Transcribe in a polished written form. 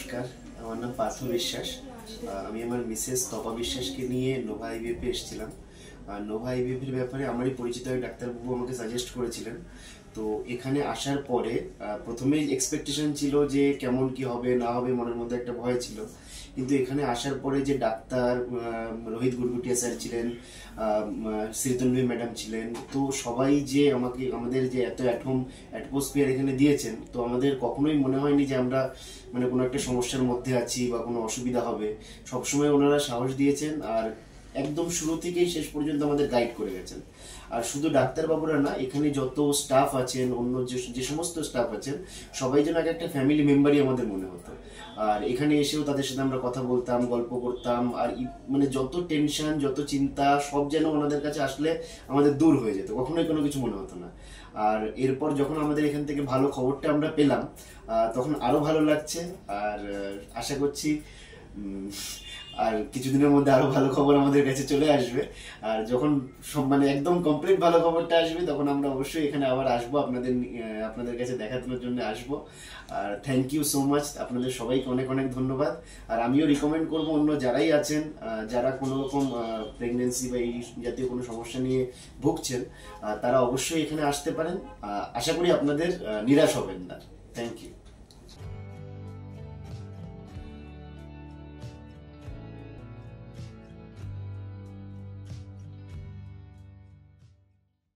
নমস্কার, আমার নাম পার্থ বিশ্বাস। আমি আমার মিসেস তপা বিশ্বাসকে নিয়ে নোভা আইভিএফে এসেছিলাম। নোভা আইভিএফের ব্যাপারে আমারই পরিচিত এক ডাক্তারবাবু আমাকে সাজেস্ট করেছিলেন। তো এখানে আসার পরে প্রথমেই এক্সপেকটেশন ছিল যে কেমন কি হবে না হবে, মনের মধ্যে একটা ভয় ছিল। কিন্তু এখানে আসার পরে যে ডাক্তার রোহিত গুরগুটিয়া স্যার ছিলেন, শ্রীতন্বী ম্যাডাম ছিলেন, তো সবাই যে আমাদের যে এত অ্যাটমসফিয়ার এখানে দিয়েছেন, তো আমাদের কখনোই মনে হয়নি যে আমরা মানে কোনো একটা সমস্যার মধ্যে আছি বা কোনো অসুবিধা হবে। সবসময় ওনারা সাহস দিয়েছেন আর একদম শুরু থেকেই শেষ পর্যন্ত আমাদের গাইড করে গেছেন। আর শুধু ডাক্তারবাবুরা না, এখানে যত স্টাফ আছেন, অন্য যে সমস্ত স্টাফ আছেন, সবাই যেন একটা ফ্যামিলি মেম্বারই আমাদের মনে হতো। আর এখানে এসেও তাদের সাথে আমরা কথা বলতাম, গল্প করতাম, আর মানে যত টেনশন যত চিন্তা সব যেন ওনাদের কাছে আসলে আমাদের দূর হয়ে যেত, কখনোই কোনো কিছু মনে হতো না। আর এরপর যখন আমাদের এখান থেকে ভালো খবরটা আমরা পেলাম, তখন আরো ভালো লাগছে। আর আশা করছি আর কিছুদিনের মধ্যে আরো ভালো খবর আমাদের কাছে চলে আসবে। আর যখন সব মানে একদম কমপ্লিট ভালো খবরটা আসবে, তখন আমরা অবশ্যই এখানে আবার আসবো, আপনাদের কাছে দেখানোর জন্য আসবো। আর থ্যাংক ইউ সো মাচ, আপনাদের সবাইকে অনেক অনেক ধন্যবাদ। আর আমিও রিকমেন্ড করবো অন্য যারাই আছেন, যারা কোনো রকম প্রেগনেন্সি বা এই জাতীয় কোনো সমস্যা নিয়ে ভুগছেন, তারা অবশ্যই এখানে আসতে পারেন। আশা করি আপনাদের নিরাশ হবেন না।